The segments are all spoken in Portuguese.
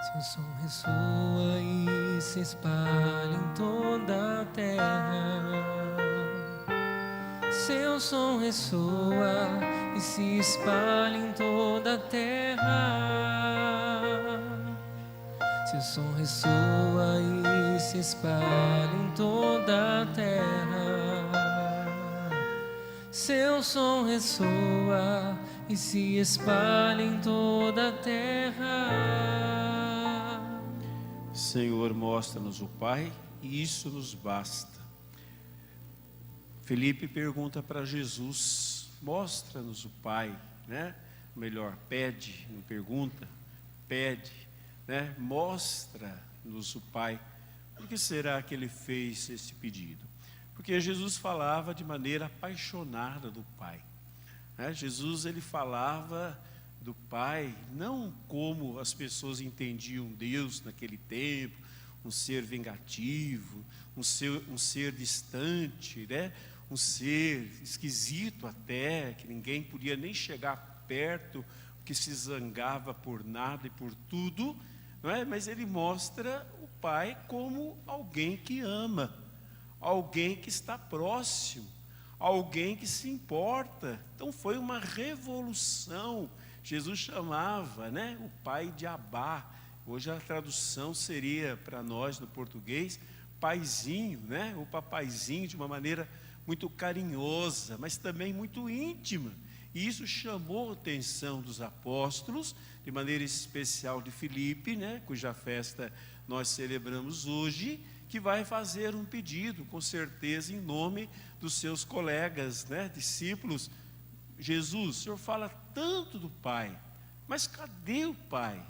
Seu som ressoa e se espalha em toda a terra. Seu som ressoa e se espalha em toda a terra. Seu som ressoa e se espalha em toda a terra. Seu som ressoa e se espalha em toda a terra. Senhor, mostra-nos o Pai e isso nos basta. Felipe pergunta para Jesus: mostra-nos o Pai, né? Melhor, pede, não pergunta, pede, né? Mostra-nos o Pai. Por que será que ele fez esse pedido? Porque Jesus falava de maneira apaixonada do Pai, né? Jesus, ele falava do Pai não como as pessoas entendiam Deus naquele tempo, um ser vingativo, um ser distante, né? Um ser esquisito até, que ninguém podia nem chegar perto, que se zangava por nada e por tudo, não é? Mas ele mostra o Pai como alguém que ama, alguém que está próximo, alguém que se importa. Então foi uma revolução. Jesus chamava, né, o Pai de Abá. Hoje a tradução seria para nós no português paizinho, né, o papaizinho, de uma maneira muito carinhosa, mas também muito íntima. E isso chamou a atenção dos apóstolos, de maneira especial de Filipe, né, cuja festa nós celebramos hoje, que vai fazer um pedido, com certeza em nome dos seus colegas, né, discípulos. Jesus, o Senhor fala tanto do Pai, mas cadê o Pai?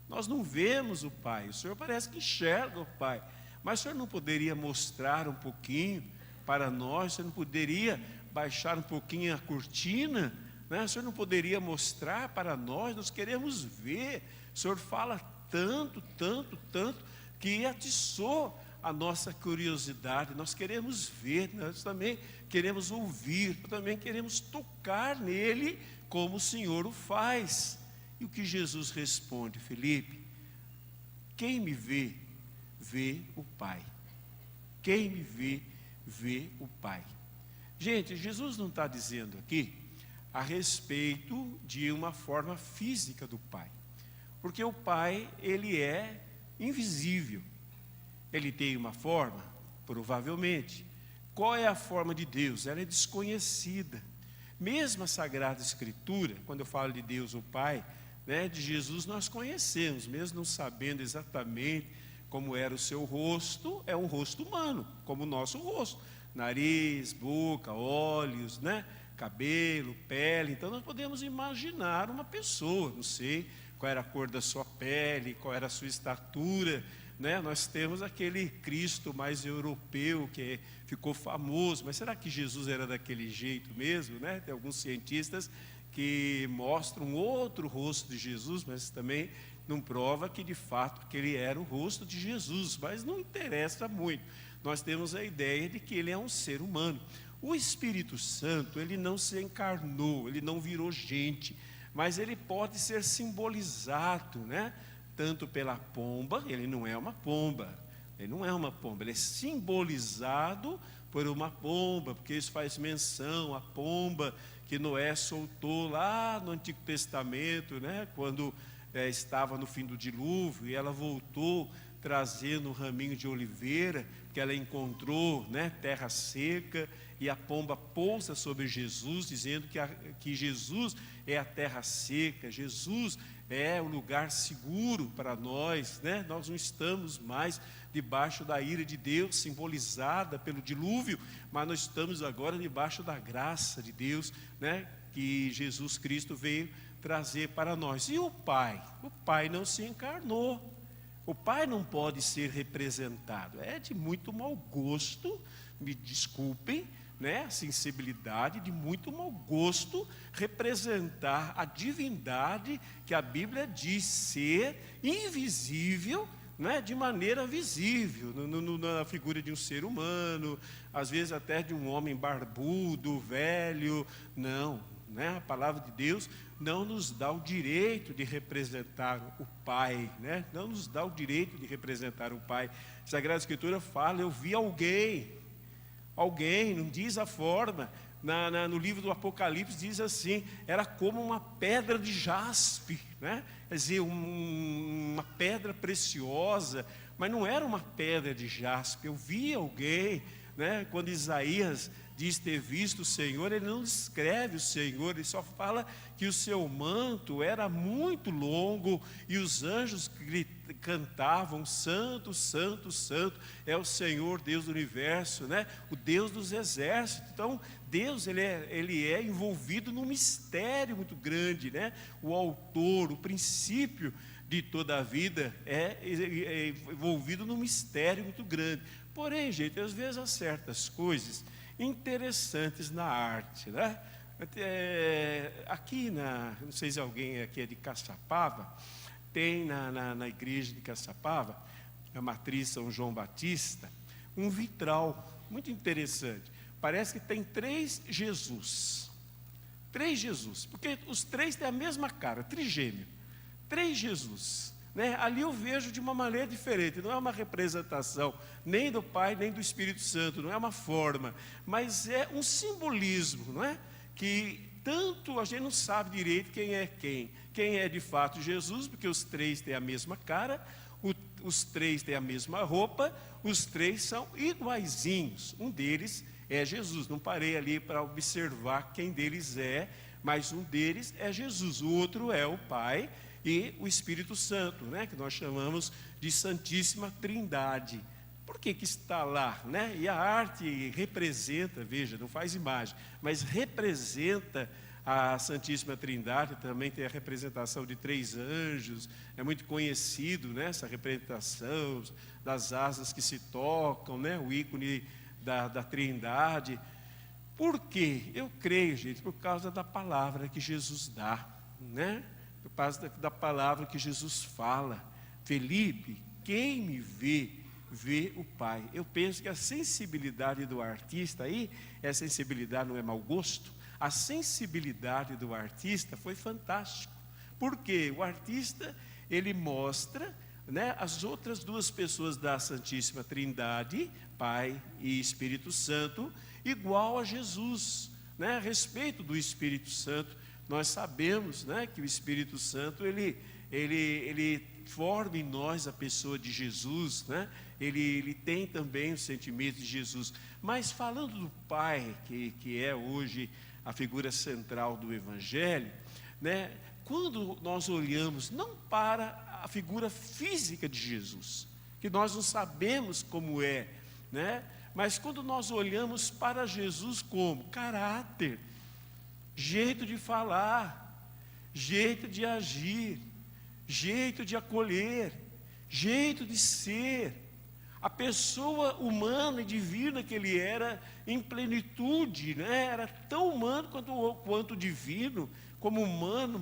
Nós não vemos o Pai. O Senhor parece que enxerga o Pai, mas o Senhor não poderia mostrar um pouquinho para nós? O Senhor não poderia baixar um pouquinho a cortina, né? O Senhor não poderia mostrar para nós? Nós queremos ver. O Senhor fala tanto, tanto, tanto, que atiçou a nossa curiosidade. Nós queremos ver, nós também queremos ouvir, nós também queremos tocar nele como o Senhor o faz. E o que Jesus responde? Felipe, quem me vê, vê o Pai. Quem me vê, vê o Pai. Gente, Jesus não está dizendo aqui a respeito de uma forma física do Pai, porque o Pai, ele é invisível. Ele tem uma forma? Provavelmente. Qual é a forma de Deus? Ela é desconhecida. Mesmo a Sagrada Escritura, quando eu falo de Deus o Pai, né, de Jesus nós conhecemos, mesmo não sabendo exatamente como era o seu rosto. É um rosto humano, como o nosso rosto. Nariz, boca, olhos, né, cabelo, pele. Então nós podemos imaginar uma pessoa, não sei qual era a cor da sua pele, qual era a sua estatura, né? Nós temos aquele Cristo mais europeu que ficou famoso, mas será que Jesus era daquele jeito mesmo, né? Tem alguns cientistas que mostram outro rosto de Jesus, mas também não prova que de fato que ele era o rosto de Jesus, mas não interessa muito. Nós temos a ideia de que ele é um ser humano. O Espírito Santo, ele não se encarnou, ele não virou gente, mas ele pode ser simbolizado, né? Tanto pela pomba. Ele não é uma pomba, ele é simbolizado por uma pomba, porque isso faz menção à pomba que Noé soltou lá no Antigo Testamento, né? Quando estava no fim do dilúvio, e ela voltou trazendo um raminho de oliveira, que ela encontrou, né, terra seca, e a pomba pousa sobre Jesus, dizendo que Jesus é a terra seca, Jesus é o lugar seguro para nós, né? Nós não estamos mais debaixo da ira de Deus, simbolizada pelo dilúvio, mas nós estamos agora debaixo da graça de Deus, né? Que Jesus Cristo veio trazer para nós. E o Pai? O Pai não se encarnou. O Pai não pode ser representado. É de muito mau gosto, me desculpem, né, a sensibilidade, de muito mau gosto representar a divindade que a Bíblia diz ser invisível, né, de maneira visível, na figura de um ser humano, às vezes até de um homem barbudo, velho. Não, né, a palavra de Deus não nos dá o direito de representar o Pai, né? Não nos dá o direito de representar o Pai. A Sagrada Escritura fala, eu vi alguém, não diz a forma. No livro do Apocalipse diz assim, era como uma pedra de jaspe, né? Quer dizer, uma pedra preciosa, mas não era uma pedra de jaspe. Eu vi alguém, né? Quando Isaías diz ter visto o Senhor, ele não descreve o Senhor, ele só fala que o seu manto era muito longo e os anjos cantavam, santo, santo, santo, é o Senhor Deus do universo, né? O Deus dos exércitos. Então Deus ele é envolvido num mistério muito grande, né? O autor, o princípio de toda a vida é envolvido num mistério muito grande. Porém, gente, às vezes há certas coisas interessantes na arte, né? Aqui não sei se alguém aqui é de Caçapava, tem na igreja de Caçapava, a matriz São João Batista, um vitral muito interessante. Parece que tem 3 Jesus, porque os 3 têm a mesma cara, trigêmeo, 3 Jesus. Né? Ali eu vejo de uma maneira diferente, não é uma representação nem do Pai nem do Espírito Santo, não é uma forma, mas é um simbolismo, não é? Que tanto a gente não sabe direito quem é de fato Jesus, porque os 3 têm a mesma cara, os 3 têm a mesma roupa, os 3 são iguaizinhos, um deles é Jesus. Não parei ali para observar quem deles é, mas um deles é Jesus, o outro é o Pai e o Espírito Santo, né, que nós chamamos de Santíssima Trindade. Por que está lá, né? E a arte representa, veja, não faz imagem, mas representa a Santíssima Trindade. Também tem a representação de 3 anjos, é muito conhecido, né, essa representação das asas que se tocam, né, o ícone da Trindade. Por quê? Eu creio, gente, por causa da palavra que Jesus dá, né? Por causa da palavra que Jesus fala. Felipe, quem me vê, vê o Pai. Eu penso que a sensibilidade do artista aí, a sensibilidade não é mau gosto, a sensibilidade do artista foi fantástico. Porque o artista, ele mostra, né, as outras 2 pessoas da Santíssima Trindade, Pai e Espírito Santo, igual a Jesus, né? A respeito do Espírito Santo, nós sabemos, né, que o Espírito Santo ele forma em nós a pessoa de Jesus, né? Ele tem também os sentimentos de Jesus. Mas falando do Pai, que é hoje a figura central do Evangelho, né? Quando nós olhamos não para a figura física de Jesus, que nós não sabemos como é, né? Mas quando nós olhamos para Jesus como caráter, jeito de falar, jeito de agir, jeito de acolher, jeito de ser, a pessoa humana e divina que ele era em plenitude, né? Era tão humano quanto divino. Como humano,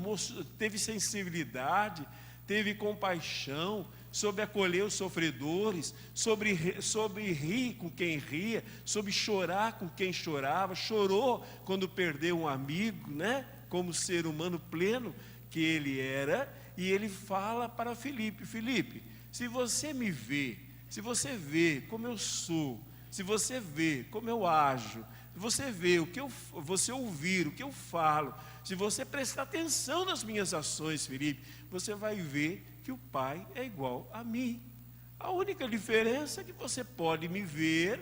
teve sensibilidade, teve compaixão, soube acolher os sofredores, sobre rir com quem ria, sobre chorar com quem chorava, chorou quando perdeu um amigo, né? Como ser humano pleno que ele era. E ele fala para Felipe: Felipe, se você me vê, se você vê como eu sou, se você vê como eu ajo, se você vê você ouvir o que eu falo, se você prestar atenção nas minhas ações, Felipe, você vai ver que o Pai é igual a mim. A única diferença é que você pode me ver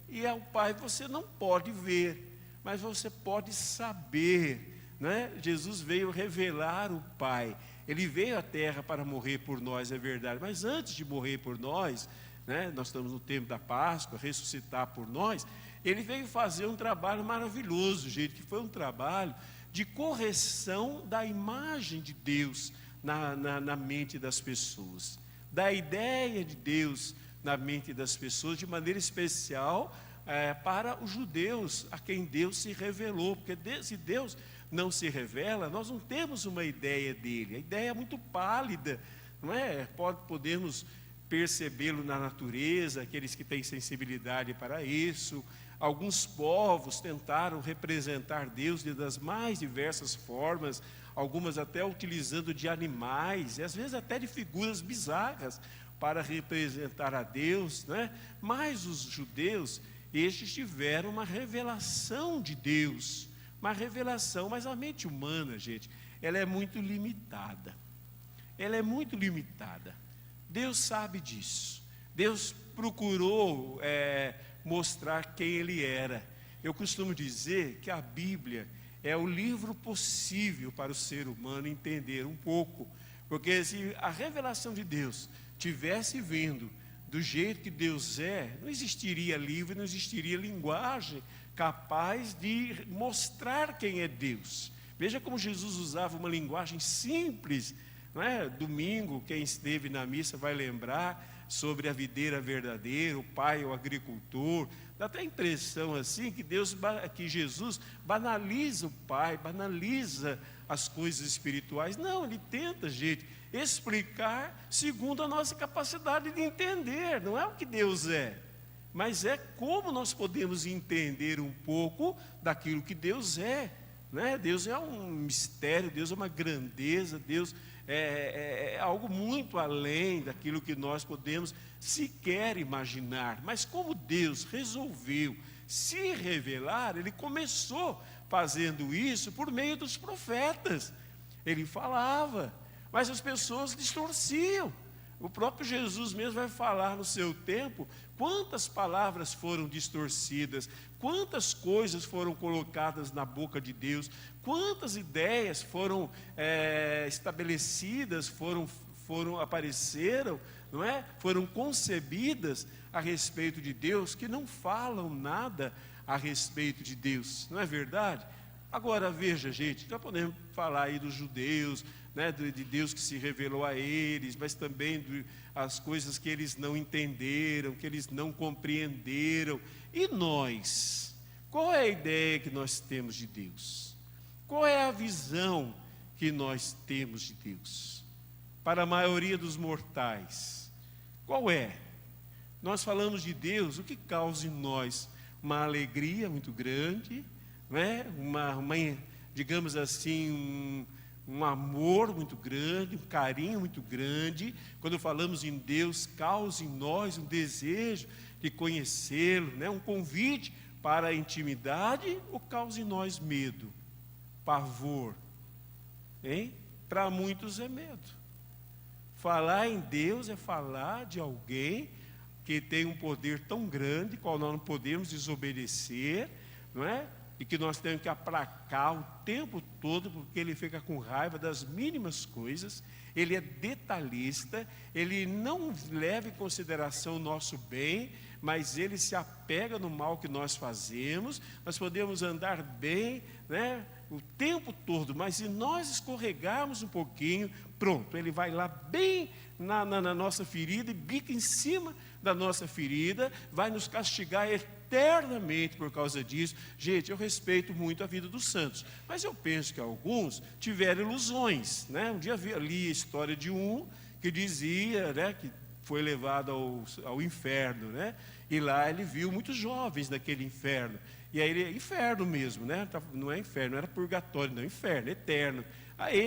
e ao Pai você não pode ver, mas você pode saber, né? Jesus veio revelar o Pai. Ele veio à terra para morrer por nós, é verdade, mas antes de morrer por nós, né, nós estamos no tempo da Páscoa, ressuscitar por nós, ele veio fazer um trabalho maravilhoso, gente, que foi um trabalho de correção da imagem de Deus na mente das pessoas, da ideia de Deus na mente das pessoas, de maneira especial para os judeus, a quem Deus se revelou, porque se Deus não se revela, nós não temos uma ideia dele, a ideia é muito pálida, não é? Podemos percebê-lo na natureza, aqueles que têm sensibilidade para isso. Alguns povos tentaram representar Deus das mais diversas formas, algumas até utilizando de animais, e às vezes até de figuras bizarras, para representar a Deus, né? Mas os judeus, estes tiveram uma revelação de Deus, uma revelação, mas a mente humana, gente, ela é muito limitada. Ela é muito limitada. Deus sabe disso. Deus procurou mostrar quem Ele era. Eu costumo dizer que a Bíblia é o livro possível para o ser humano entender um pouco, porque se a revelação de Deus tivesse vindo do jeito que Deus é, não existiria livro, não existiria linguagem capaz de mostrar quem é Deus. Veja como Jesus usava uma linguagem simples, não é? Domingo, quem esteve na missa vai lembrar sobre a videira verdadeira, o pai, o agricultor. Dá até a impressão assim que Jesus banaliza o pai, banaliza as coisas espirituais. Não, ele tenta, gente, explicar segundo a nossa capacidade de entender. Não é o que Deus é, mas é como nós podemos entender um pouco daquilo que Deus é, né? Deus é um mistério, Deus é uma grandeza, Deus é algo muito além daquilo que nós podemos sequer imaginar. Mas como Deus resolveu se revelar, Ele começou fazendo isso por meio dos profetas. Ele falava, mas as pessoas distorciam. O próprio Jesus mesmo vai falar no seu tempo quantas palavras foram distorcidas, quantas coisas foram colocadas na boca de Deus, quantas ideias foram estabelecidas, apareceram, não é? Foram concebidas a respeito de Deus, que não falam nada a respeito de Deus, não é verdade? Agora veja, gente, já podemos falar aí dos judeus, né, de Deus que se revelou a eles, mas também as coisas que eles não entenderam, que eles não compreenderam. E nós? Qual é a ideia que nós temos de Deus? Qual é a visão que nós temos de Deus? Para a maioria dos mortais, qual é? Nós falamos de Deus, o que causa em nós uma alegria muito grande, né? Digamos assim, um amor muito grande, um carinho muito grande. Quando falamos em Deus, causa em nós um desejo de conhecê-lo, né? Um convite para a intimidade, ou causa em nós medo, pavor, hein? Para muitos é medo. Falar em Deus é falar de alguém que tem um poder tão grande, qual nós não podemos desobedecer, não é? E que nós temos que aplacar o tempo todo, porque ele fica com raiva das mínimas coisas, ele é detalhista, ele não leva em consideração o nosso bem, mas ele se apega no mal que nós fazemos. Nós podemos andar bem, né, o tempo todo, mas se nós escorregarmos um pouquinho, pronto, ele vai lá bem na nossa ferida e bica em cima da nossa ferida, vai nos castigar eternamente por causa disso. Gente, eu respeito muito a vida dos santos, mas eu penso que alguns tiveram ilusões, né? Um dia li a história de um que dizia, né, que foi levado ao inferno, né? E lá ele viu muitos jovens naquele inferno. E aí ele, inferno mesmo, né? Não é inferno, não era purgatório, não, inferno, eterno. Aí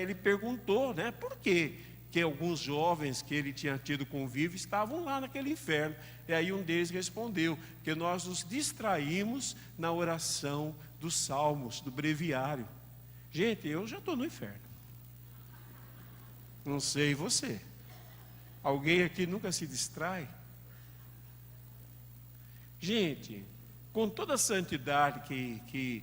ele perguntou, né, por quê? Que alguns jovens que ele tinha tido convívio estavam lá naquele inferno. E aí um deles respondeu, que nós nos distraímos na oração dos salmos, do breviário. Gente, eu já estou no inferno. Não sei você. Alguém aqui nunca se distrai? Gente, com toda a santidade que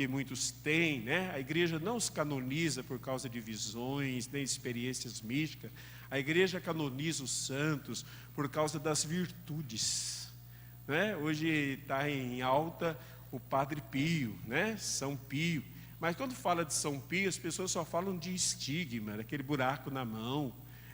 muitos têm, né? A igreja não os canoniza por causa de visões, nem experiências místicas. A igreja canoniza os santos por causa das virtudes, né? Hoje está em alta o Padre Pio, né? São Pio. Mas quando fala de São Pio, as pessoas só falam de estigma, daquele buraco na mão,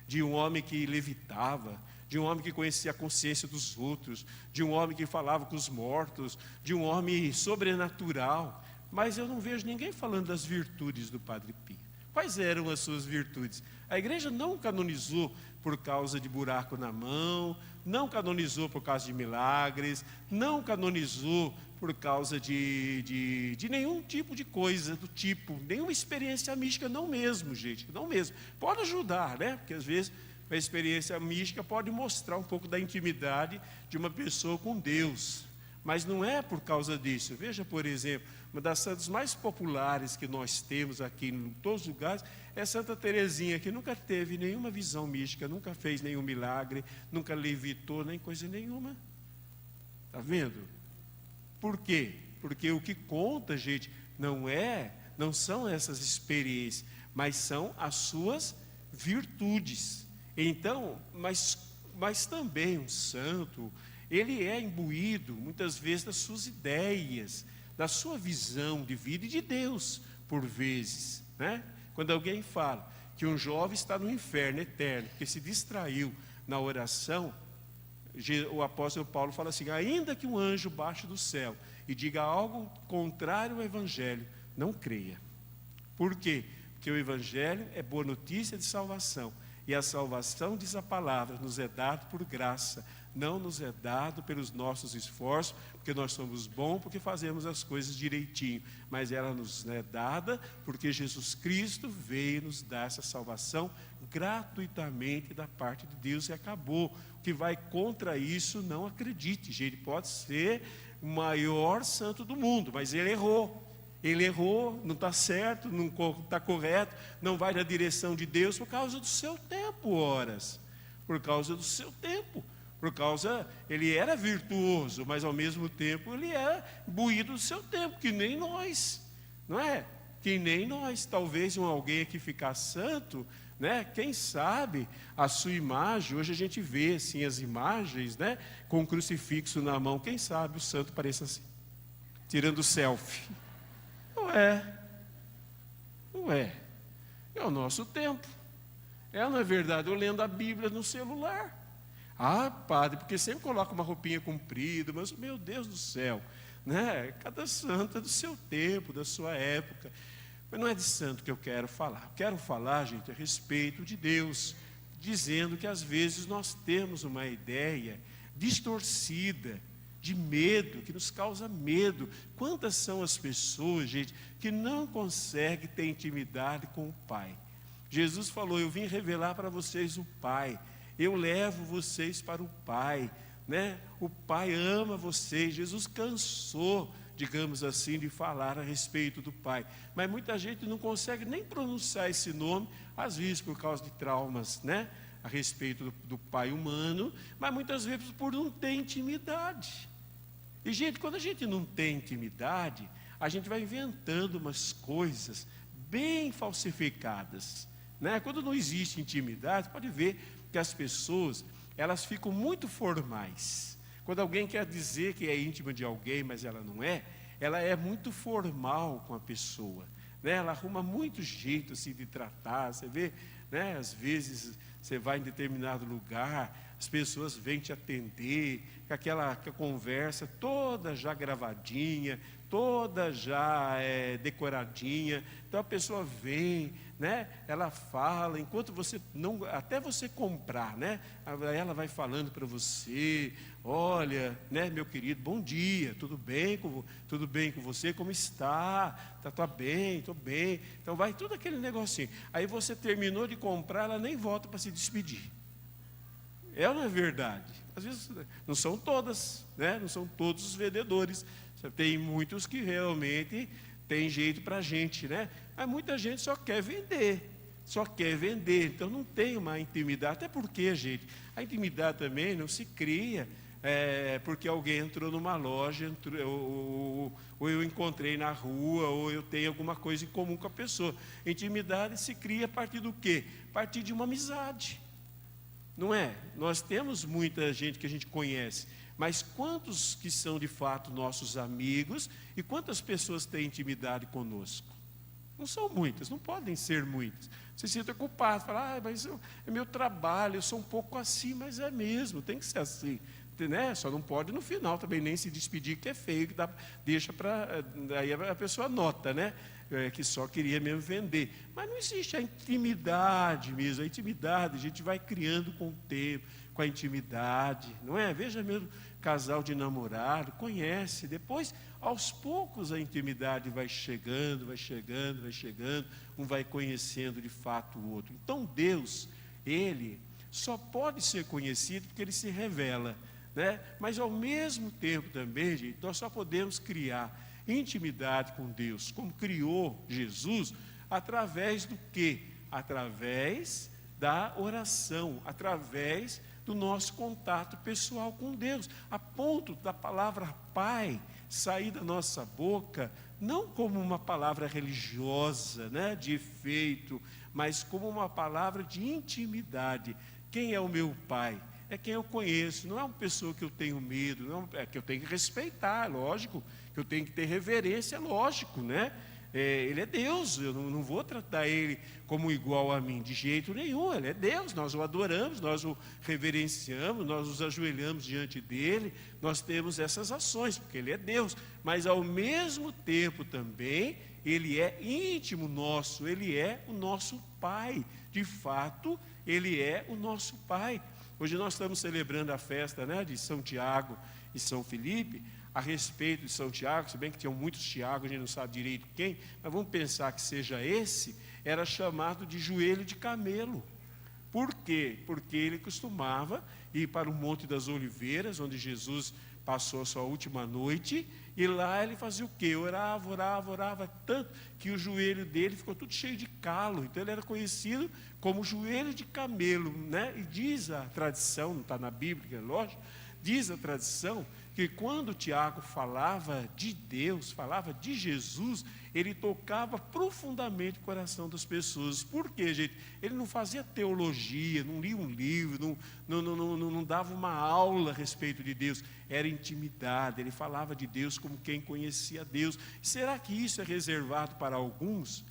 de um homem que levitava, de um homem que conhecia a consciência dos outros, de um homem que falava com os mortos, de um homem sobrenatural. Mas eu não vejo ninguém falando das virtudes do Padre Pio. Quais eram as suas virtudes? A igreja não canonizou por causa de buraco na mão, não canonizou por causa de milagres, não canonizou por causa de nenhum tipo de coisa do tipo, nenhuma experiência mística, não mesmo, gente, não mesmo. Pode ajudar, né? Porque às vezes a experiência mística pode mostrar um pouco da intimidade de uma pessoa com Deus, mas não é por causa disso. Veja, por exemplo, uma das santas mais populares que nós temos aqui em todos os lugares é Santa Teresinha, que nunca teve nenhuma visão mística, nunca fez nenhum milagre, nunca levitou, nem coisa nenhuma. Está vendo? Por quê? Porque o que conta, gente, não são essas experiências, mas são as suas virtudes. Então, mas também um santo, ele é imbuído muitas vezes das suas ideias, da sua visão de vida e de Deus, por vezes, né? Quando alguém fala que um jovem está no inferno eterno, porque se distraiu na oração, o apóstolo Paulo fala assim: ainda que um anjo baixe do céu e diga algo contrário ao evangelho, não creia. Por quê? Porque o evangelho é boa notícia de salvação, e a salvação, diz a palavra, nos é dado por graça, não nos é dado pelos nossos esforços, porque nós somos bons, porque fazemos as coisas direitinho, mas ela nos é dada porque Jesus Cristo veio nos dar essa salvação gratuitamente da parte de Deus, e acabou. O que vai contra isso, não acredite, gente. Pode ser o maior santo do mundo, mas ele errou. Ele errou, não está certo, não está correto, não vai na direção de Deus por causa do seu tempo, horas. Por causa do seu tempo. Ele era virtuoso, mas ao mesmo tempo ele era imbuído do seu tempo, que nem nós, não é? Que nem nós. Talvez alguém aqui ficar santo, né? Quem sabe a sua imagem, hoje a gente vê assim as imagens, né? Com um crucifixo na mão, quem sabe o santo pareça assim, tirando selfie. Não é, é o nosso tempo. Não é verdade, eu lendo a Bíblia no celular. Ah, padre, porque sempre coloca uma roupinha comprida, mas meu Deus do céu, né? Cada santo é do seu tempo, da sua época. Mas não é de santo que eu quero falar. Eu quero falar, gente, a respeito de Deus, dizendo que às vezes nós temos uma ideia distorcida, de medo, que nos causa medo. Quantas são as pessoas, gente, que não conseguem ter intimidade com o Pai? Jesus falou: eu vim revelar para vocês o Pai. Eu levo vocês para o Pai, né? O Pai ama vocês. Jesus cansou, digamos assim, de falar a respeito do Pai. Mas muita gente não consegue nem pronunciar esse nome, às vezes por causa de traumas, né? A respeito do Pai humano, mas muitas vezes por não ter intimidade. E, gente, quando a gente não tem intimidade, a gente vai inventando umas coisas bem falsificadas, né? Quando não existe intimidade, pode ver que as pessoas, elas ficam muito formais. Quando alguém quer dizer que é íntima de alguém, mas ela não é, ela é muito formal com a pessoa, né? Ela arruma muito jeito assim, de tratar. Você vê, né? Às vezes você vai em determinado lugar, as pessoas vêm te atender, com aquela conversa toda já gravadinha, toda já decoradinha. Então a pessoa vem, né? Ela fala, enquanto você não, até você comprar, né? Ela vai falando para você: olha, né, meu querido, bom dia, tudo bem com você, como está? Tá bem, estou bem. Então vai tudo aquele negocinho. Aí você terminou de comprar, ela nem volta para se despedir. Não é verdade? Às vezes não são todas, né? Não são todos os vendedores. Tem muitos que realmente tem jeito para a gente, né? Mas muita gente só quer vender, então não tem uma intimidade. Até porque, gente, a intimidade também não se cria porque alguém entrou numa loja, ou eu encontrei na rua, ou eu tenho alguma coisa em comum com a pessoa. Intimidade se cria a partir do quê? A partir de uma amizade. Não é? Nós temos muita gente que a gente conhece, mas quantos que são de fato nossos amigos e quantas pessoas têm intimidade conosco? Não são muitas, não podem ser muitas. Você se sente culpado, fala: mas é meu trabalho, eu sou um pouco assim, mas é mesmo, tem que ser assim, né? Só não pode no final também nem se despedir, que é feio, que deixa para, aí a pessoa nota, né? que só queria mesmo vender. Mas não existe a intimidade mesmo. A intimidade a gente vai criando com o tempo, com a intimidade, não é? Veja mesmo, casal de namorado, conhece, depois, aos poucos, a intimidade vai chegando, vai chegando, vai chegando, um vai conhecendo de fato o outro. Então Deus, Ele só pode ser conhecido porque Ele se revela, né? Mas ao mesmo tempo também, gente, nós só podemos criar intimidade com Deus, como criou Jesus, através do quê? Através da oração, através do nosso contato pessoal com Deus, a ponto da palavra Pai sair da nossa boca, não como uma palavra religiosa, né, de efeito, mas como uma palavra de intimidade. Quem é o meu Pai? É quem eu conheço, não é uma pessoa que eu tenho medo, não, é que eu tenho que respeitar, lógico, que eu tenho que ter reverência, lógico, né? Ele é Deus, eu não vou tratar Ele como igual a mim, de jeito nenhum. Ele é Deus, nós o adoramos, nós o reverenciamos, nós nos ajoelhamos diante dEle, nós temos essas ações, porque Ele é Deus, mas ao mesmo tempo também, Ele é íntimo nosso, Ele é o nosso Pai, de fato, Ele é o nosso Pai. Hoje nós estamos celebrando a festa, né, de São Tiago e São Felipe, a respeito de São Tiago, se bem que tinham muitos Tiago, a gente não sabe direito quem, mas vamos pensar que seja esse, era chamado de joelho de camelo. Por quê? Porque ele costumava ir para o Monte das Oliveiras, onde Jesus passou a sua última noite, e lá ele fazia o quê? Orava tanto, que o joelho dele ficou tudo cheio de calo, então ele era conhecido como joelho de camelo, né? E diz a tradição, não está na Bíblia, lógico, diz a tradição, que quando Tiago falava de Deus, falava de Jesus, ele tocava profundamente o coração das pessoas. Por quê, gente? Ele não fazia teologia, não lia um livro, não dava uma aula a respeito de Deus. Era intimidade, ele falava de Deus como quem conhecia Deus. Será que isso é reservado para alguns?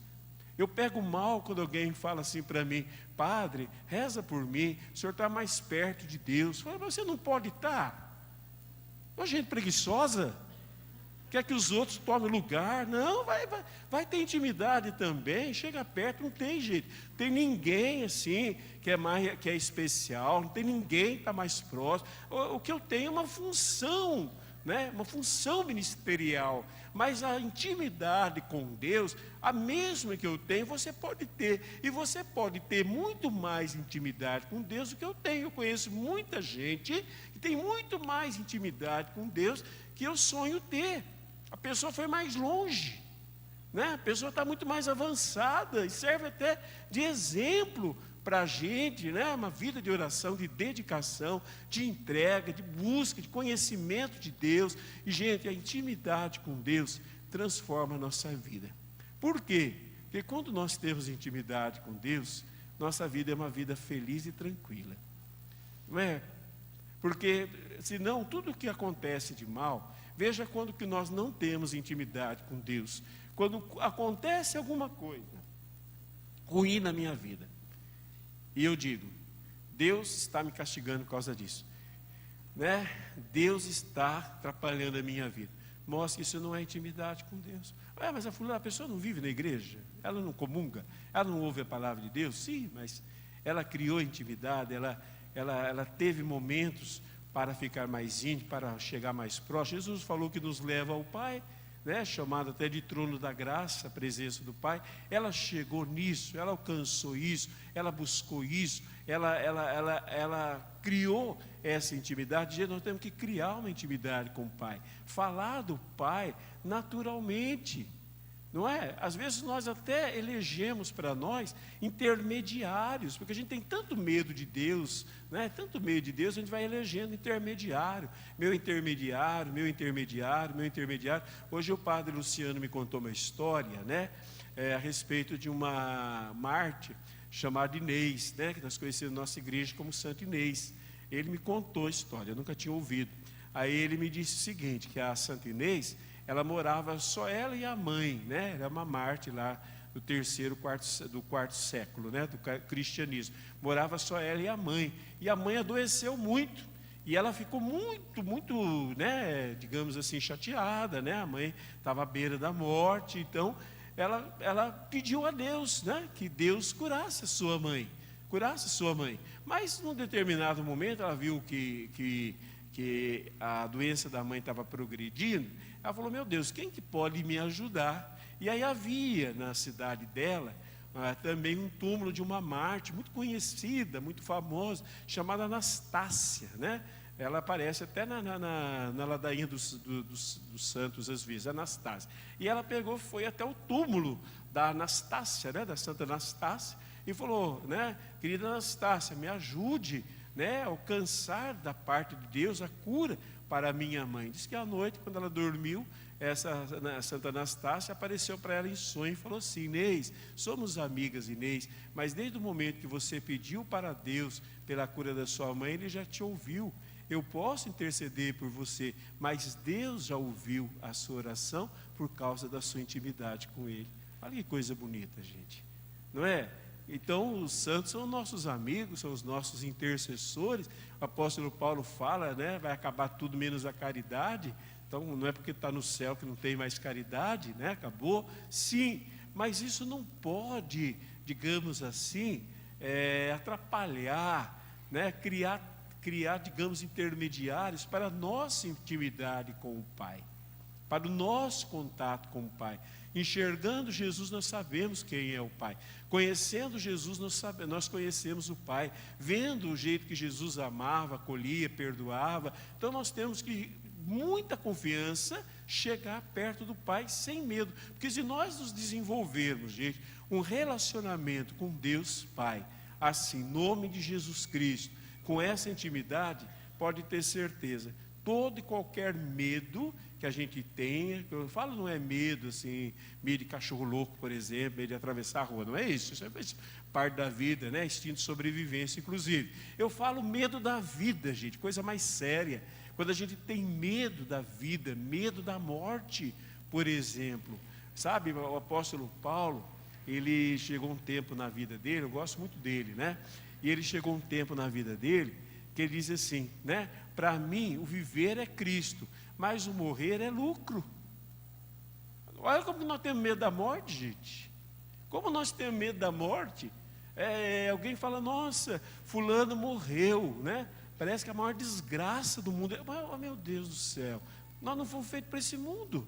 Eu pego mal quando alguém fala assim para mim: padre, reza por mim, o senhor está mais perto de Deus. Eu falo: mas você não pode estar. Uma gente preguiçosa, quer que os outros tomem lugar. Não, vai ter intimidade também, chega perto, não tem jeito. Não tem ninguém assim que é especial, não tem ninguém que está mais próximo. O que eu tenho é uma função, né? Uma função ministerial, mas a intimidade com Deus, a mesma que eu tenho, você pode ter, e você pode ter muito mais intimidade com Deus do que eu tenho. Eu conheço muita gente que tem muito mais intimidade com Deus que eu sonho ter. A pessoa foi mais longe, né? A pessoa está muito mais avançada e serve até de exemplo para a gente, né? Uma vida de oração, de dedicação, de entrega, de busca, de conhecimento de Deus. E, gente, a intimidade com Deus transforma a nossa vida. Por quê? Porque quando nós temos intimidade com Deus, nossa vida é uma vida feliz e tranquila. Não é? Porque, senão, tudo que acontece de mal, veja quando que nós não temos intimidade com Deus. Quando acontece alguma coisa ruim na minha vida, e eu digo: Deus está me castigando por causa disso, né? Deus está atrapalhando a minha vida. Mostra que isso não é intimidade com Deus. Mas a pessoa não vive na igreja, ela não comunga, ela não ouve a palavra de Deus. Sim, mas ela criou intimidade, ela teve momentos para ficar mais íntimo, para chegar mais próximo. Jesus falou que nos leva ao Pai, né, chamado até de trono da graça, a presença do Pai. Ela chegou nisso, ela alcançou isso, ela buscou isso, ela criou essa intimidade. E nós temos que criar uma intimidade com o Pai, falar do Pai naturalmente, não é? Às vezes nós até elegemos para nós intermediários, porque a gente tem tanto medo de Deus, né? Tanto medo de Deus, a gente vai elegendo intermediário. Meu intermediário, meu intermediário, meu intermediário. Hoje o padre Luciano me contou uma história, né? A respeito de uma mártir chamada Inês, né? Que nós conhecemos na nossa igreja como Santo Inês. Ele me contou a história, eu nunca tinha ouvido. Aí ele me disse o seguinte, que a Santa Inês, ela morava só ela e a mãe, né? Era uma mártir lá do quarto século, né? Do cristianismo. Morava só ela e a mãe. E a mãe adoeceu muito. E ela ficou muito, né? Digamos assim, chateada, né? A mãe estava à beira da morte. Então, ela pediu a Deus, né, que Deus curasse a sua mãe. Mas, num determinado momento, ela viu que a doença da mãe estava progredindo. Ela falou: meu Deus, quem que pode me ajudar? E aí havia na cidade dela também um túmulo de uma mártir muito conhecida, muito famosa, chamada Anastácia, né? Ela aparece até na ladainha dos santos às vezes, Anastácia. E ela foi até o túmulo da Anastácia, né, da Santa Anastácia, e falou, né: querida Anastácia, me ajude, né, a alcançar da parte de Deus a cura para a minha mãe. Diz que à noite, quando ela dormiu, essa Santa Anastácia apareceu para ela em sonho e falou assim: Inês, somos amigas, Inês, mas desde o momento que você pediu para Deus pela cura da sua mãe, Ele já te ouviu. Eu posso interceder por você, mas Deus já ouviu a sua oração por causa da sua intimidade com Ele. Olha que coisa bonita, gente, não é? Então, os santos são nossos amigos, são os nossos intercessores. O apóstolo Paulo fala, né, vai acabar tudo menos a caridade. Então, não é porque está no céu que não tem mais caridade, né? Acabou. Sim, mas isso não pode, digamos assim, atrapalhar, né? Criar, digamos, intermediários para a nossa intimidade com o Pai, para o nosso contato com o Pai. Enxergando Jesus, nós sabemos quem é o Pai. Conhecendo Jesus, nós conhecemos o Pai. Vendo o jeito que Jesus amava, acolhia, perdoava. Então, nós temos que, muita confiança, chegar perto do Pai sem medo. Porque se nós nos desenvolvermos, gente, um relacionamento com Deus Pai, assim, em nome de Jesus Cristo, com essa intimidade, pode ter certeza, todo e qualquer medo que a gente tenha, que eu falo não é medo assim, medo de cachorro louco, por exemplo, medo de atravessar a rua, não é isso, isso é parte da vida, né? Instinto de sobrevivência, inclusive. Eu falo medo da vida, gente, coisa mais séria, quando a gente tem medo da vida, medo da morte, por exemplo, sabe, o apóstolo Paulo, ele chegou um tempo na vida dele, eu gosto muito dele, né? E ele chegou um tempo na vida dele, que ele diz assim, né? Para mim, o viver é Cristo, mas o morrer é lucro. Olha como nós temos medo da morte, gente. Como nós temos medo da morte. Alguém fala: nossa, fulano morreu, né? Parece que é a maior desgraça do mundo. Oh, meu Deus do céu, nós não fomos feitos para esse mundo.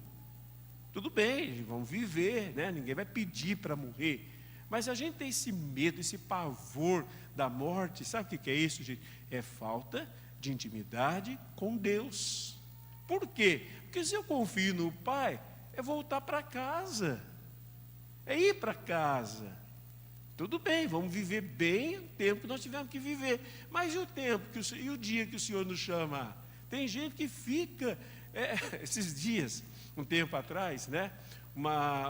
Tudo bem, vamos viver, né? Ninguém vai pedir para morrer. Mas a gente tem esse medo, esse pavor da morte. Sabe o que é isso, gente? É falta de intimidade com Deus. Por quê? Porque se eu confio no Pai, é voltar para casa, é ir para casa. Tudo bem, vamos viver bem o tempo que nós tivemos que viver. Mas e o tempo, e o dia que o Senhor nos chama? Tem gente que fica, esses dias, um tempo atrás, né?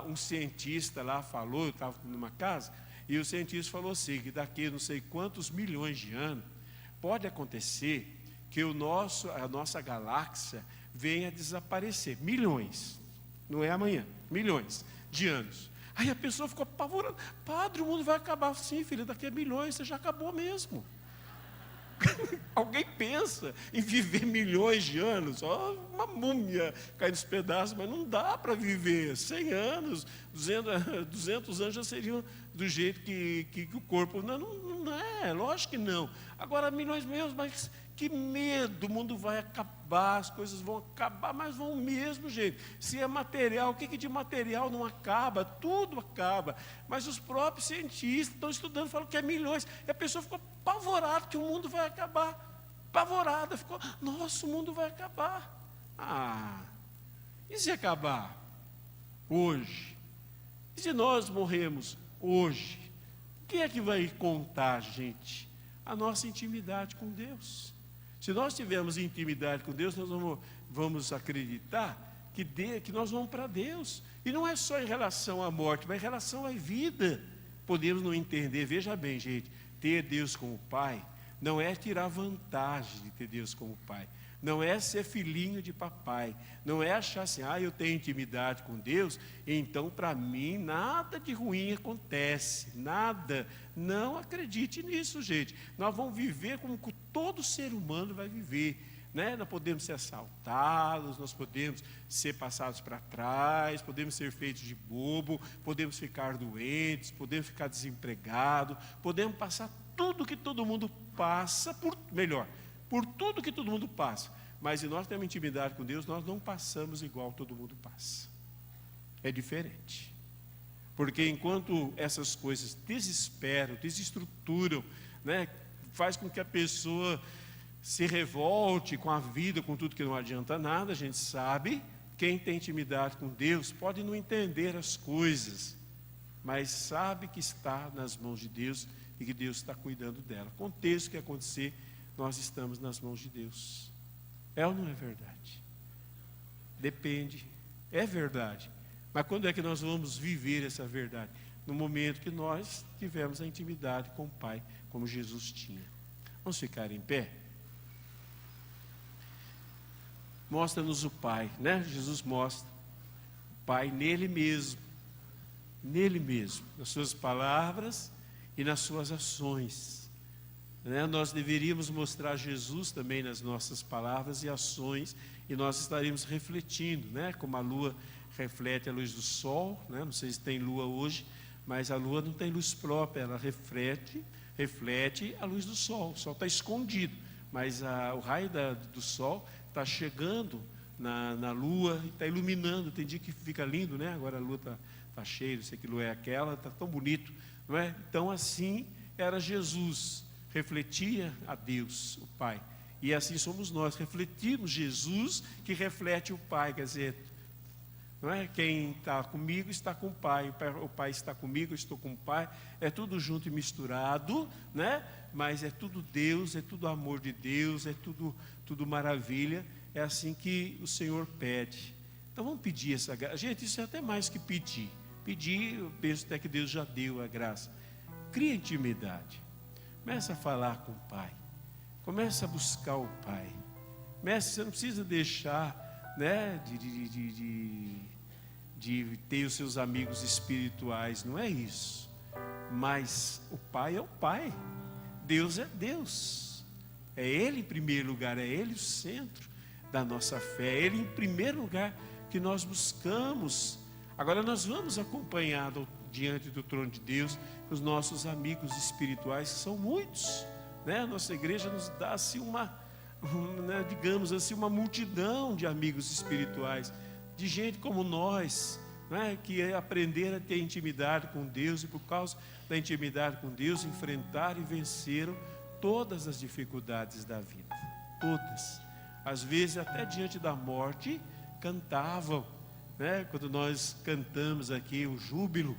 Um cientista lá falou, eu estava numa casa, e o cientista falou assim, que daqui não sei quantos milhões de anos, pode acontecer que a nossa galáxia venha a desaparecer. Milhões, não é amanhã, milhões de anos. Aí a pessoa ficou apavorada: padre, o mundo vai acabar. Sim, filho, daqui a milhões, você já acabou mesmo. Alguém pensa em viver milhões de anos? Uma múmia cai nos pedaços, mas não dá para viver 100 anos, 200 anos já seriam do jeito que o corpo. Não é, lógico que não. Agora, milhões mesmo, mas que medo, o mundo vai acabar, as coisas vão acabar, mas vão mesmo, gente. Se é material, o que de material não acaba? Tudo acaba. Mas os próprios cientistas estão estudando, falam que é milhões. E a pessoa ficou apavorada que o mundo vai acabar. Apavorada, ficou: nossa, o mundo vai acabar. E se acabar hoje? E se nós morremos hoje? Quem é que vai contar, gente? A nossa intimidade com Deus. Se nós tivermos intimidade com Deus, nós vamos acreditar que nós vamos para Deus. E não é só em relação à morte, mas em relação à vida. Podemos não entender. Veja bem, gente, ter Deus como Pai não é tirar vantagem de ter Deus como Pai. Não é ser filhinho de papai. Não é achar assim: eu tenho intimidade com Deus, então para mim nada de ruim acontece. Nada. Não acredite nisso, gente. Nós vamos viver como todo ser humano vai viver. né? Nós podemos ser assaltados, nós podemos ser passados para trás, podemos ser feitos de bobo, podemos ficar doentes, podemos ficar desempregados, podemos passar tudo que todo mundo passa, por tudo que todo mundo passa. Mas se nós temos intimidade com Deus, nós não passamos igual todo mundo passa. É diferente. Porque enquanto essas coisas desesperam, desestruturam, né, faz com que a pessoa se revolte com a vida, com tudo que não adianta nada, a gente sabe, quem tem intimidade com Deus pode não entender as coisas, mas sabe que está nas mãos de Deus e que Deus está cuidando dela. Aconteça o que acontecer, nós estamos nas mãos de Deus. É ou não é verdade? Depende, é verdade. Mas quando é que nós vamos viver essa verdade? No momento que nós tivermos a intimidade com o Pai, como Jesus tinha. Vamos ficar em pé? Mostra-nos o Pai, né? Jesus mostra o Pai nele mesmo, nas suas palavras e nas suas ações, né? Nós deveríamos mostrar Jesus também nas nossas palavras e ações, e nós estaríamos refletindo, né? Como a lua reflete a luz do sol, né? Não sei se tem lua hoje, mas a lua não tem luz própria, ela reflete a luz do sol. O sol está escondido, mas o raio do sol está chegando na lua e está iluminando. Tem dia que fica lindo, né? Agora a lua está cheia, não sei que lua é aquela, está tão bonito, não é? Então assim era Jesus, refletia a Deus, o Pai, e assim somos nós, refletimos Jesus que reflete o Pai, quer dizer, não é? Quem está comigo está com o Pai, o Pai está comigo, eu estou com o Pai, é tudo junto e misturado, né? Mas é tudo Deus, é tudo amor de Deus, é tudo maravilha. É assim que o Senhor pede. Então vamos pedir essa graça. Gente, isso é até mais que pedir. Pedir, eu penso até que Deus já deu a graça. Cria intimidade. Começa a falar com o Pai. Começa a buscar o Pai. Você não precisa deixar, né, de ter os seus amigos espirituais, não é isso. Mas o Pai é o Pai. Deus é Deus. É Ele em primeiro lugar, é Ele o centro da nossa fé. É Ele em primeiro lugar que nós buscamos. Agora nós vamos acompanhado diante do trono de Deus os nossos amigos espirituais, que são muitos, né? A nossa igreja nos dá assim digamos assim, uma multidão de amigos espirituais, de gente como nós, né? Que aprenderam a ter intimidade com Deus e por causa da intimidade com Deus enfrentaram e venceram todas as dificuldades da vida, todas. Às vezes até diante da morte cantavam, né? Quando nós cantamos aqui o júbilo,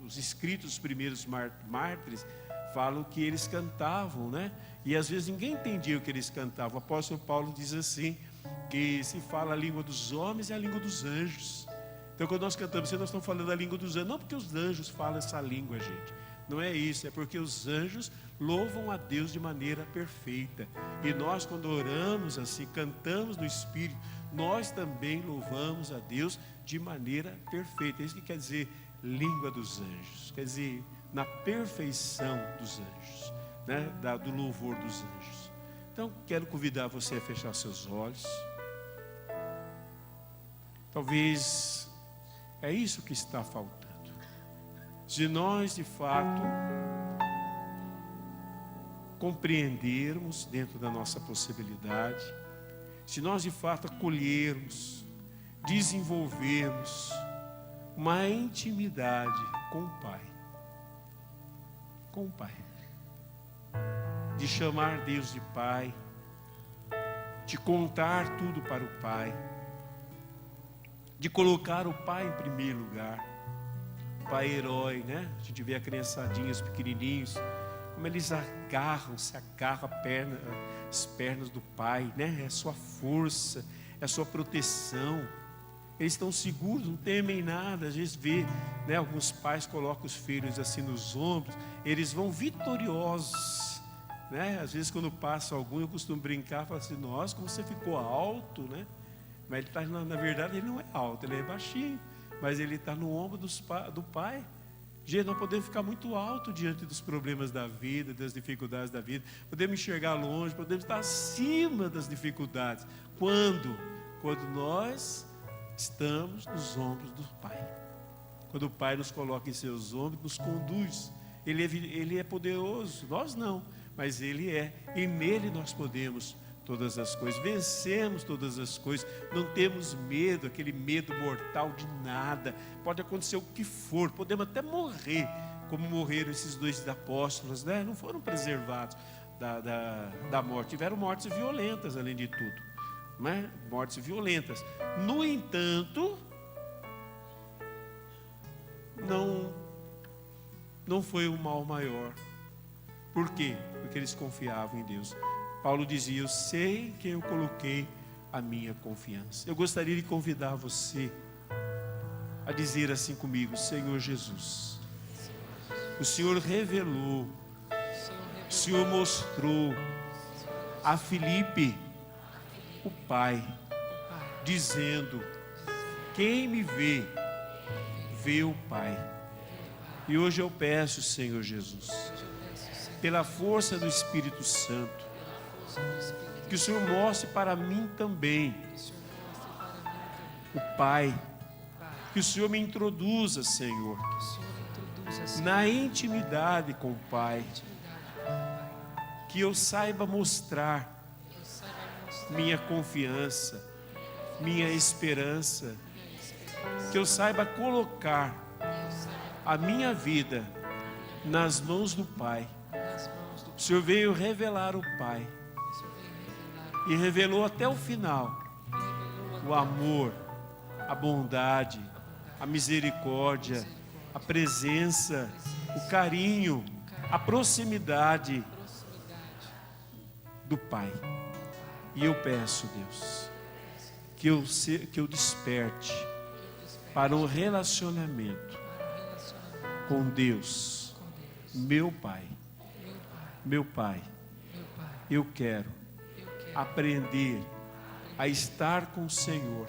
os escritos dos primeiros mártires falam que eles cantavam, né? E às vezes ninguém entendia o que eles cantavam. O apóstolo Paulo diz assim, que se fala a língua dos homens e a língua dos anjos. Então quando nós cantamos, nós estamos falando a língua dos anjos, não porque os anjos falam essa língua, gente. Não é isso, é porque os anjos louvam a Deus de maneira perfeita. E nós, quando oramos assim, cantamos no Espírito, nós também louvamos a Deus de maneira perfeita. É isso que quer dizer língua dos anjos, quer dizer, na perfeição dos anjos, né? Do louvor dos anjos. Então, quero convidar você a fechar seus olhos. Talvez é isso que está faltando. Se nós, de fato, compreendermos dentro da nossa possibilidade, se nós, de fato, acolhermos, desenvolvermos uma intimidade com o Pai, de chamar Deus de Pai, de contar tudo para o Pai, de colocar o Pai em primeiro lugar. Pai herói, né? A gente vê a criançadinha, os pequenininhos, como eles se agarram as pernas do Pai, né? É a sua força, é a sua proteção. Eles estão seguros, não temem nada. Às vezes vê, né? Alguns pais colocam os filhos assim nos ombros, eles vão vitoriosos, né? Às vezes quando passa algum, eu costumo brincar, falo assim, nossa, como você ficou alto, né? Mas ele tá, na verdade ele não é alto, ele é baixinho, mas ele está no ombro do Pai, Gente, nós podemos ficar muito alto diante dos problemas da vida, das dificuldades da vida. Podemos enxergar longe, podemos estar acima das dificuldades. Quando? Quando nós estamos nos ombros do Pai. Quando o Pai nos coloca em seus ombros, nos conduz. Ele é poderoso, nós não, mas Ele é. E nele nós podemos todas as coisas, vencemos todas as coisas, não temos medo, aquele medo mortal de nada, pode acontecer o que for, podemos até morrer, como morreram esses 2 apóstolos, né? Não foram preservados da morte, tiveram mortes violentas além de tudo, né? Mortes violentas. No entanto, não foi um mal maior. Por quê? Porque eles confiavam em Deus. Paulo dizia: eu sei que eu coloquei a minha confiança. Eu gostaria de convidar você a dizer assim comigo: Senhor Jesus, o Senhor revelou, o Senhor mostrou a Filipe o Pai, dizendo: quem me vê, vê o Pai. E hoje eu peço, Senhor Jesus, pela força do Espírito Santo, que o Senhor mostre para mim também o Pai, que o Senhor me introduza, Senhor, na intimidade com o Pai, que eu saiba mostrar minha confiança, minha esperança, que eu saiba colocar a minha vida nas mãos do Pai. O Senhor veio revelar o Pai e revelou até o final o amor, a bondade, a misericórdia, a presença, o carinho, a proximidade do Pai. E eu peço, Deus, que eu desperte para um relacionamento com Deus, meu Pai. Meu Pai, eu quero aprender a estar com o Senhor,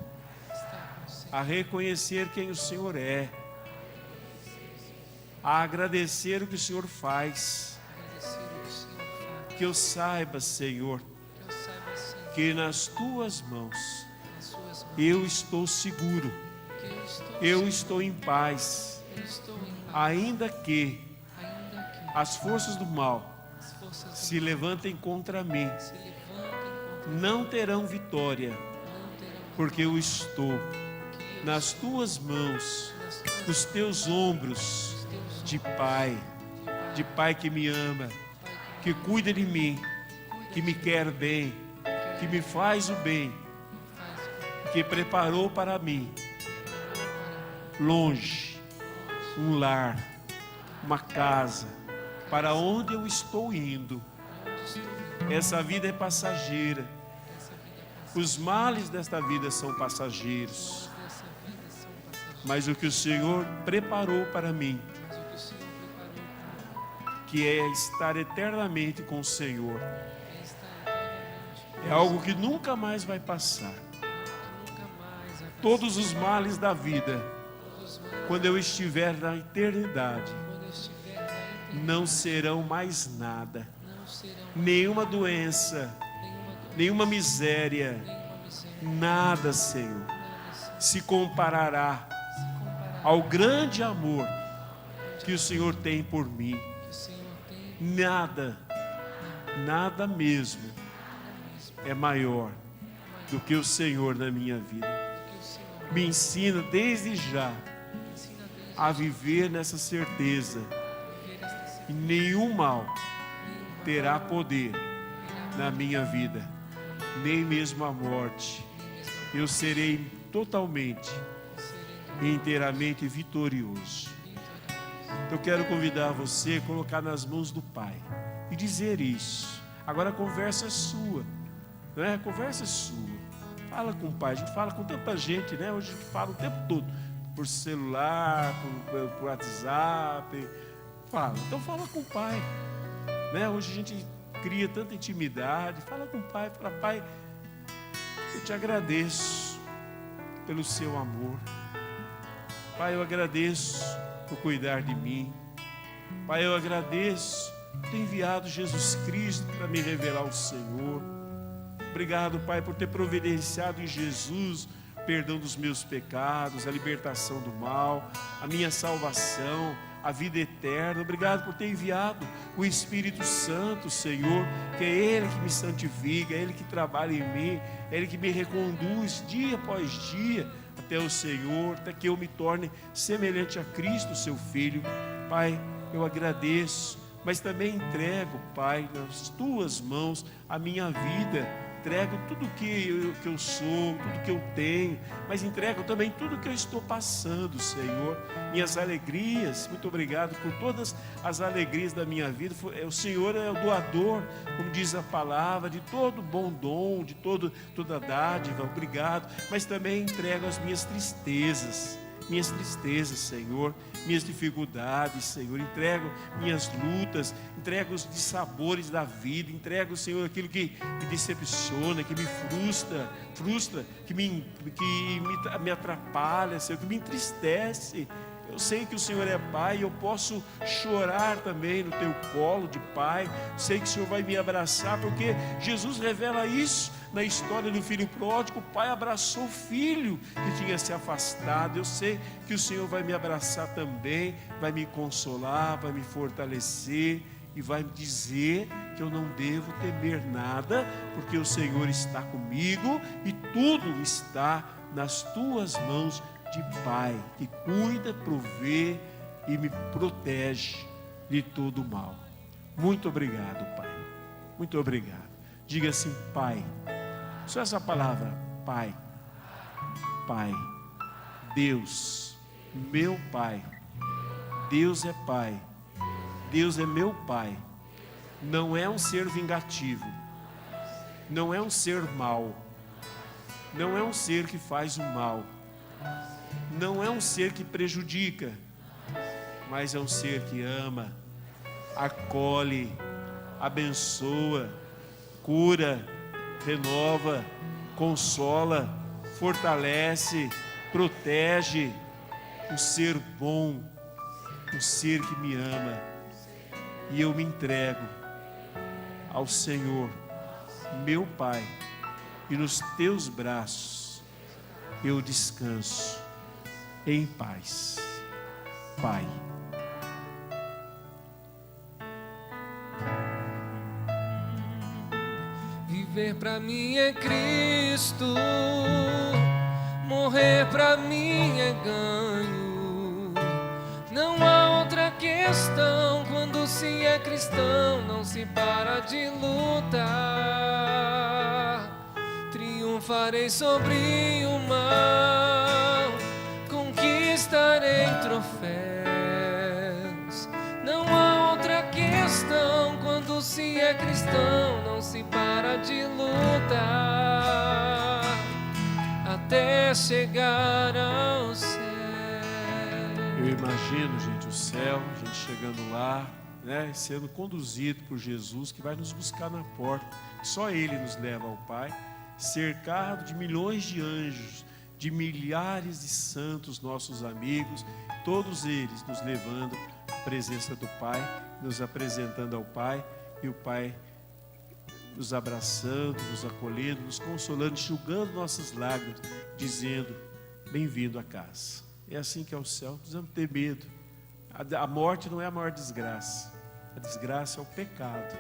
a reconhecer quem o Senhor é, a agradecer o que o Senhor faz. Que eu saiba, Senhor, que nas Tuas mãos eu estou seguro, eu estou em paz, ainda que as forças do mal se levantem contra mim, não terão vitória, porque eu estou nas Tuas mãos, nos Teus ombros de Pai que me ama, que cuida de mim, que me quer bem, que me faz o bem, que preparou para mim longe um lar, uma casa, para onde eu estou indo. Essa vida é passageira. Os males desta vida são passageiros. Mas o que o Senhor preparou para mim, que é estar eternamente com o Senhor, é algo que nunca mais vai passar. Todos os males da vida, quando eu estiver na eternidade, não serão mais nada. Nenhuma doença, nenhuma miséria, nada, Senhor, se comparará ao grande amor que o Senhor tem por mim. Nada, nada mesmo é maior do que o Senhor na minha vida. Me ensina desde já a viver nessa certeza, e nenhum mal terá poder na minha vida, nem mesmo a morte. Eu serei totalmente e inteiramente vitorioso. Eu quero convidar você a colocar nas mãos do Pai e dizer isso. Agora a conversa é sua, não é? A conversa é sua. Fala com o Pai. A gente fala com tanta gente, né? Hoje a gente fala o tempo todo, por celular, por WhatsApp. Fala. Então fala com o Pai, né? Hoje a gente cria tanta intimidade. Fala com o Pai. Fala: Pai, eu te agradeço pelo seu amor. Pai, eu agradeço por cuidar de mim. Pai, eu agradeço por ter enviado Jesus Cristo para me revelar o Senhor. Obrigado, Pai, por ter providenciado em Jesus o perdão dos meus pecados, a libertação do mal, a minha salvação, a vida eterna. Obrigado por ter enviado o Espírito Santo, Senhor, que é Ele que me santifica, é Ele que trabalha em mim, é Ele que me reconduz dia após dia até o Senhor, até que eu me torne semelhante a Cristo, seu Filho. Pai, eu agradeço, mas também entrego, Pai, nas Tuas mãos a minha vida. Entrego tudo que eu sou, tudo que eu tenho, mas entrego também tudo que eu estou passando, Senhor. Minhas alegrias, muito obrigado por todas as alegrias da minha vida. O Senhor é o doador, como diz a palavra, de todo bom dom, de toda dádiva. Obrigado, mas também entrego as minhas tristezas, Senhor, minhas dificuldades, Senhor, entrego minhas lutas, entrego os dissabores da vida, entrego, Senhor, aquilo que me decepciona, que me frustra, que me atrapalha, Senhor, que me entristece. Eu sei que o Senhor é Pai, eu posso chorar também no Teu colo de Pai. Sei que o Senhor vai me abraçar, porque Jesus revela isso na história do filho pródigo. O pai abraçou o filho que tinha se afastado. Eu sei que o Senhor vai me abraçar também, vai me consolar, vai me fortalecer e vai me dizer que eu não devo temer nada, porque o Senhor está comigo e tudo está nas Tuas mãos de Pai, que cuida, provê e me protege de todo o mal. Muito obrigado, Pai. Muito obrigado. Diga assim, Pai. Só essa palavra, Pai. Pai. Deus, meu Pai. Deus é Pai. Deus é meu Pai. Não é um ser vingativo. Não é um ser mau. Não é um ser que faz o mal. Não é um ser que prejudica, mas é um ser que ama, acolhe, abençoa, cura, renova, consola, fortalece, protege. Um ser bom, um ser que me ama. E eu me entrego ao Senhor, meu Pai, e nos Teus braços eu descanso em paz, Pai. Viver pra mim é Cristo, morrer pra mim é ganho. Não há outra questão, quando se é cristão, não se para de lutar. Triunfarei sobre o mal, conquistarei troféus. Não há outra questão, quando se é cristão, não se para de lutar, até chegar ao céu. Eu imagino, gente, o céu, a gente chegando lá, né, sendo conduzido por Jesus, que vai nos buscar na porta. Só Ele nos leva ao Pai, cercado de milhões de anjos, de milhares de santos, nossos amigos, todos eles nos levando à presença do Pai, nos apresentando ao Pai, e o Pai nos abraçando, nos acolhendo, nos consolando, enxugando nossas lágrimas, dizendo, bem-vindo a casa. É assim que é o céu, não precisamos ter medo. A morte não é a maior desgraça, a desgraça é o pecado,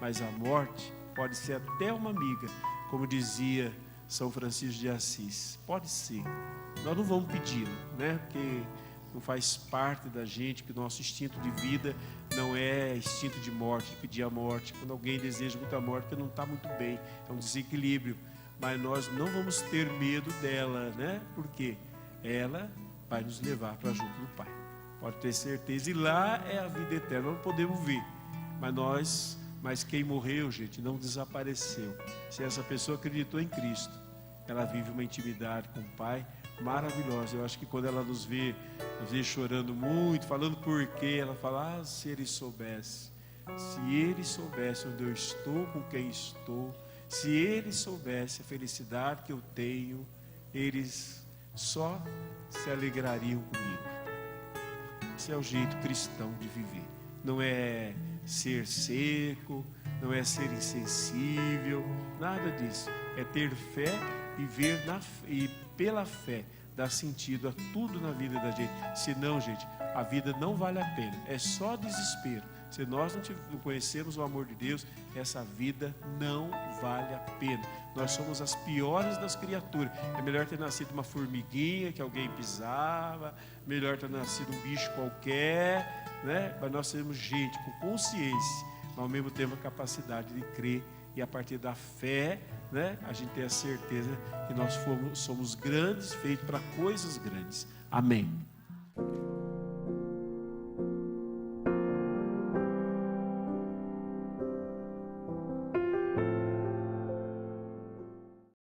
mas a morte pode ser até uma amiga, como dizia São Francisco de Assis. Pode ser, nós não vamos pedi-la, né? Porque não faz parte da gente, que o nosso instinto de vida não é instinto de morte, de pedir a morte. Quando alguém deseja muita morte, porque não está muito bem, é um desequilíbrio. Mas nós não vamos ter medo dela, né? Porque ela vai nos levar para junto do Pai. Pode ter certeza. E lá é a vida eterna, nós não podemos ver. Mas quem morreu, gente, não desapareceu. Se essa pessoa acreditou em Cristo, ela vive uma intimidade com o Pai maravilhosa. Eu acho que quando ela nos vê chorando muito, falando por quê, ela fala, se ele soubesse onde eu estou, com quem estou, se ele soubesse a felicidade que eu tenho, eles só se alegrariam comigo. Esse é o jeito cristão de viver. Não é ser seco, não é ser insensível, nada disso. É ter fé e ver e pela fé dar sentido a tudo na vida da gente. Senão, gente, a vida não vale a pena. É só desespero. Se nós não conhecermos o amor de Deus, essa vida não vale a pena. Nós somos as piores das criaturas. É melhor ter nascido uma formiguinha que alguém pisava, melhor ter nascido um bicho qualquer, né? Mas nós sermos gente com consciência, mas ao mesmo tempo a capacidade de crer, e a partir da fé, né, a gente tem a certeza que nós somos grandes, feitos para coisas grandes. Amém.